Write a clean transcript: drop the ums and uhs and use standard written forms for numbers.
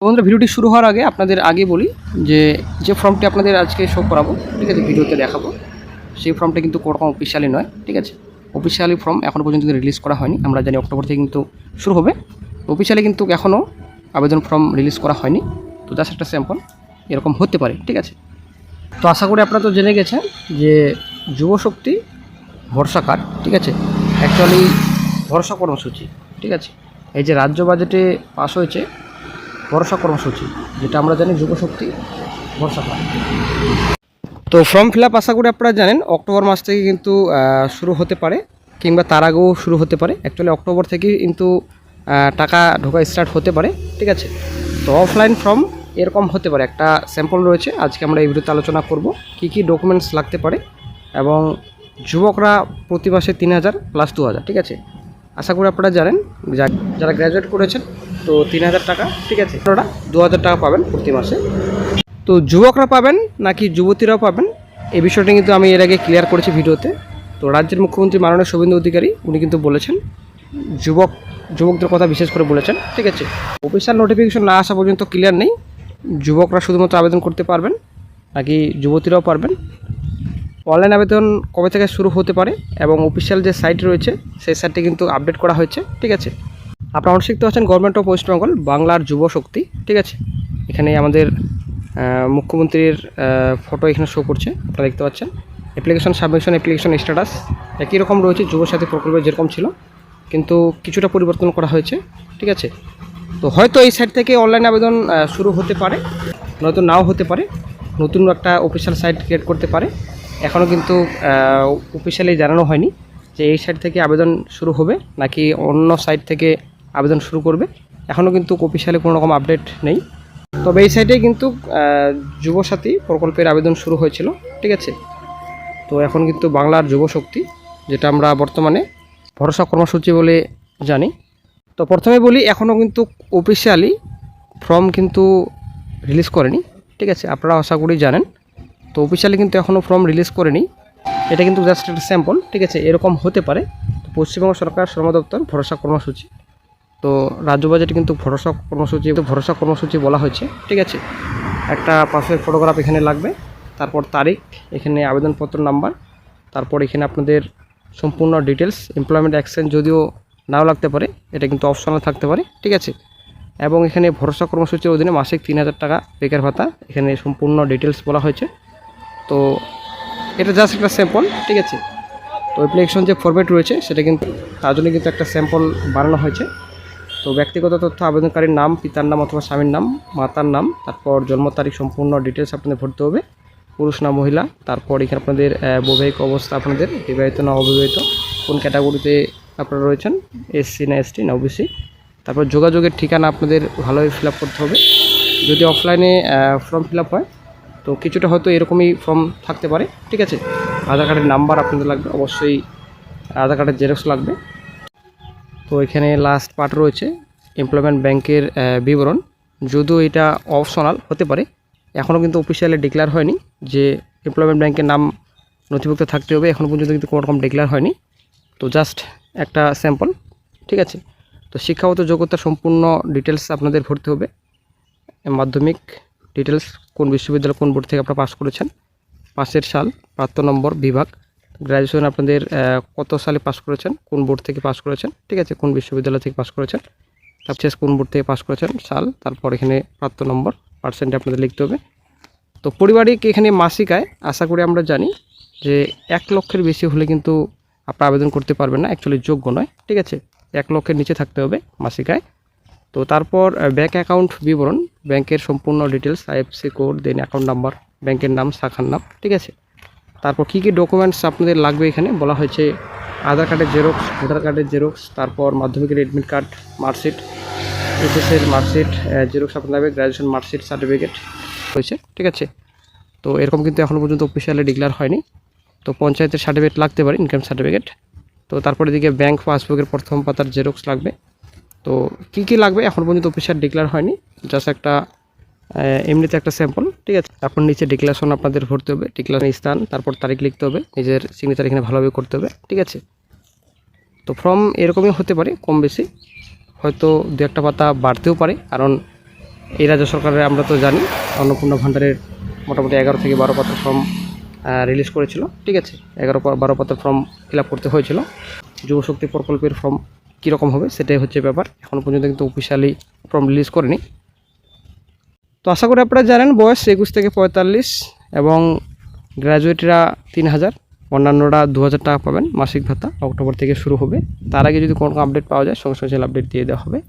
বন্ধুরা, ভিডিওটি শুরু হওয়ার আগে আপনাদের আগে বলি যে ফর্মটি আপনাদের আজকে শো করাবো, ঠিক আছে, ভিডিওতে দেখাবো, সেই ফর্মটা কিন্তু কোনোরকম অফিসিয়ালি নয়, ঠিক আছে। অফিসিয়ালি ফর্ম এখনও পর্যন্ত রিলিজ করা হয়নি। আমরা জানি অক্টোবর থেকে কিন্তু শুরু হবে। অফিসিয়ালি কিন্তু এখনও আবেদন ফর্ম রিলিজ করা হয়নি। তো জাস্ট একটা স্যাম্পল এরকম হতে পারে, ঠিক আছে। তো আশা করি আপনারা তো জেনে গেছেন যে যুবশক্তি ভরসা কার্ড, ঠিক আছে, অ্যাকচুয়ালি ভরসা কর্মসূচি, ঠিক আছে। এই যে রাজ্য বাজেটে পাস হয়েছে ভরসা কর্মসূচি, যেটা আমরা জানি যুবশক্তি ভরসা কার্ড। তো ফর্ম ফিল আপ আশা করি আপনারা জানেন অক্টোবর মাস থেকে কিন্তু শুরু হতে পারে, কিংবা তার আগেও শুরু হতে পারে। অ্যাকচুয়ালি অক্টোবর থেকেই কিন্তু টাকা ঢোকা স্টার্ট হতে পারে, ঠিক আছে। তো অফলাইন ফর্ম এরকম হতে পারে, একটা স্যাম্পল রয়েছে। আজকে আমরা এই ভিডিওতে আলোচনা করব কী কী ডকুমেন্টস লাগতে পারে, এবং যুবকরা প্রতি মাসে 3000 প্লাস 2000, ঠিক আছে। আশা করি আপনারা জানেন যারা গ্র্যাজুয়েট করেছেন তো 3000 টাকা, ঠিক আছে, আপনারা 2000 টাকা পাবেন প্রতি মাসে। তো যুবকরা পাবেন নাকি যুবতীরাও পাবেন, এই বিষয়টা কিন্তু আমি এর আগে ক্লিয়ার করেছি ভিডিওতে। তো রাজ্যের মুখ্যমন্ত্রী মাননীয় শুভেন্দু অধিকারী উনি কিন্তু বলেছেন যুবকদের কথা বিশেষ করে বলেছেন, ঠিক আছে। অফিসিয়াল নোটিফিকেশন না আসা পর্যন্ত ক্লিয়ার নেই যুবকরা শুধুমাত্র আবেদন করতে পারবেন নাকি যুবতীরাও পারবেন। অনলাইন আবেদন কবে থেকে শুরু হতে পারে এবং অফিসিয়াল যে সাইট রয়েছে সেই সাইটটি কিন্তু আপডেট করা হয়েছে, ঠিক আছে। আপনারা অনুষ্ঠিত আছেন গভর্নমেন্ট অফ ওয়েস্ট বেঙ্গল বাংলার যুব শক্তি, ঠিক আছে। এখানে আমাদের মুখ্যমন্ত্রীর ফটো এখানে শো করছে, আপনারা দেখতে পাচ্ছেন। অ্যাপ্লিকেশন সাবমিশন, অ্যাপ্লিকেশন স্ট্যাটাস একই রকম রয়েছে যুবসাথী প্রকল্পে যেরকম ছিল, কিন্তু কিছুটা পরিবর্তন করা হয়েছে, ঠিক আছে। তো হয়তো এই সাইট থেকে অনলাইন আবেদন শুরু হতে পারে, নয়তো নাও হতে পারে। নতুন একটা অফিসিয়াল সাইট ক্রিয়েট করতে পারে। এখনও কিন্তু অফিসিয়ালি জানানো হয়নি যে এই সাইট থেকে আবেদন শুরু হবে নাকি অন্য সাইট থেকে আবেদন শুরু করবে। এখনও কিন্তু অফিসিয়ালি কোনো রকম আপডেট নেই। তবে এই সাইটে কিন্তু যুবসাথী প্রকল্পের আবেদন শুরু হয়েছিল, ঠিক আছে। তো এখন কিন্তু বাংলার যুবশক্তি, যেটা আমরা বর্তমানে ভরসা কর্মসূচি বলে জানি। তো প্রথমে বলি এখনও কিন্তু অফিসিয়ালি ফর্ম কিন্তু রিলিজ করেনি, ঠিক আছে। আপনারা আশা করি জানেন। তো অফিসিয়ালি কিন্তু এখনও ফর্ম রিলিজ করেনি। এটা কিন্তু জাস্ট একটা স্যাম্পল, ঠিক আছে, এরকম হতে পারে। তো পশ্চিমবঙ্গ সরকার শ্রম দপ্তর ভরসা কর্মসূচি, তো রাজ্য বাজেটে কিন্তু ভরসা কর্মসূচি বলা হয়েছে, ঠিক আছে। একটা পাসের ফটোগ্রাফ এখানে লাগবে, তারপর তারিখ, এখানে আবেদনপত্র নাম্বার, তারপর এখানে আপনাদের সম্পূর্ণ ডিটেলস। এমপ্লয়মেন্ট এক্সচেঞ্জ যদিও নাও লাগতে পারে, এটা কিন্তু অপশনাল থাকতে পারে, ঠিক আছে। এবং এখানে ভরসা কর্মসূচির অধীনে মাসিক 3000 টাকা বেকার ভাতা, এখানে সম্পূর্ণ ডিটেলস বলা হয়েছে। তো এটা জাস্ট একটা স্যাম্পল, ঠিক আছে। তো অ্যাপ্লিকেশন যে ফরম্যাট রয়েছে সেটা কিন্তু তার জন্য কিন্তু একটা স্যাম্পল বানানো হয়েছে। তো ব্যক্তিগত তথ্য আবেদনকারীর নাম, পিতার নাম অথবা স্বামীর নাম, মাতার নাম, তারপর জন্ম তারিখ, সম্পূর্ণ ডিটেলস আপনাদের ভরতে হবে, পুরুষ না মহিলা। তারপর এখানে আপনাদের বৈবাহিক অবস্থা, আপনাদের বিবাহিত না অবিবাহিত, কোন ক্যাটাগরিতে আপনারা রয়েছেন, এসসি না এসটি না ওবিসি। তারপর যোগাযোগের ঠিকানা আপনাদের ভালোভাবে ফিল আপ করতে হবে। যদি অফলাইনে ফর্ম ফিল আপ হয় তো কিছুটা হয়তো এরকমই ফর্ম থাকতে পারে, ঠিক আছে। আধার কার্ডের নাম্বার আপনাদের লাগবে, অবশ্যই আধার কার্ডের জেরক্স লাগবে। তো এখানে লাস্ট পার্ট রয়েছে এমপ্লয়মেন্ট ব্যাংকের বিবরণ, যদিও এটা অপশনাল হতে পারে। এখনও কিন্তু অফিসিয়ালি ডিক্লেয়ার হয়নি যে এমপ্লয়মেন্ট ব্যাংকের নাম নথিভুক্ত থাকতে হবে, এখনও পর্যন্ত কিন্তু কোনো রকম ডিক্লেয়ার হয়নি। তো জাস্ট একটা স্যাম্পল, ঠিক আছে। তো শিক্ষাগত যোগ্যতা সম্পূর্ণ ডিটেলস আপনাদের ভরতে হবে। মাধ্যমিক ডিটেলস, কোন বিশ্ববিদ্যালয় কোন বোর্ড থেকে আপনারা পাস করেছেন, পাসের সাল, প্রাপ্ত নম্বর, বিভাগ, গ্র্যাজুয়েশন আপনাদের কত সালে পাস করেছেন, কোন বোর্ড থেকে পাস করেছেন, ঠিক আছে, কোন বিশ্ববিদ্যালয় থেকে পাস করেছেন, তারপর কোন বোর্ড থেকে পাস করেছেন, সাল, তারপর এখানে প্রাপ্ত নম্বর, পার্সেন্টে আপনাদের লিখতে হবে। তো পারিবারিক এখানে মাসিক আয় আশা করি আমরা জানি যে 1 লক্ষের বেশি হলে কিন্তু আপনারা আবেদন করতে পারবেন না, অ্যাকচুয়ালি যোগ্য নয়, ঠিক আছে। 1 লক্ষের নিচে থাকতে হবে মাসিক আয়। তো তারপর ব্যাঙ্ক অ্যাকাউন্ট বিবরণ, ব্যাংকের সম্পূর্ণ ডিটেলস, আইএফসি কোড, দেন অ্যাকাউন্ট নাম্বার, ব্যাংকের নাম, শাখার নাম, ঠিক আছে। তারপর কী কী ডকুমেন্টস আপনাদের লাগবে এখানে বলা হয়েছে, আধার কার্ডের জেরক্স, ভোটার কার্ডের জেরক্স, তারপর মাধ্যমিকের অ্যাডমিট কার্ড, মার্কশিট, এইচএসের মার্কশিট জেরক্স আপনার লাগবে, গ্র্যাজুয়েশন মার্কশিট সার্টিফিকেট হয়েছে, ঠিক আছে। তো এরকম কিন্তু এখনও পর্যন্ত অফিসিয়ালি ডিক্লেয়ার হয়নি। তো পঞ্চায়েতের সার্টিফিকেট লাগতে পারে, ইনকাম সার্টিফিকেট। তো তারপরে দিকে ব্যাংক পাসবুকের প্রথম পাতার জেরক্স লাগবে। তো কী কী লাগবে এখন পর্যন্ত অফিসিয়াল ডিক্লেয়ার হয়নি, জাস্ট একটা এমনিতে একটা স্যাম্পল, ঠিক আছে। তারপর নিচে ডিক্লারেশন আপনাদের ভরতে হবে, ডিক্লারেশন স্থান, তারপর তারিখ লিখতে হবে, নিজের সিগনেচার এখানে ভালোভাবে করতে হবে, ঠিক আছে। তো ফর্ম এরকমই হতে পারে, কম বেশি, হয়তো 2-1 পাতা বাড়তেও পারে, কারণ এই রাজ্য সরকারের আমরা তো জানি অন্নপূর্ণা ভাণ্ডারের মোটামুটি 11 থেকে 12 পাতার ফর্ম রিলিজ করেছিল, ঠিক আছে। 11-12 পাতার ফর্ম ফিল আপ করতে হয়েছিল। যুবশক্তি প্রকল্পের ফর্ম কীরকম হবে সেটাই হচ্ছে ব্যাপার। এখনও পর্যন্ত কিন্তু অফিসিয়ালি ফর্ম রিলিজ করেনি। তো আশা করি আপনারা জানেন বয়স 21 থেকে 45 এবং গ্র্যাজুয়েটরা 3000, অন্যান্যরা 2000 টাকা পাবেন মাসিক ভাতা। অক্টোবর থেকে শুরু হবে। তার আগে যদি কোনো আপডেট পাওয়া যায় সঙ্গে সঙ্গে আপডেট দিয়ে দেওয়া হবে।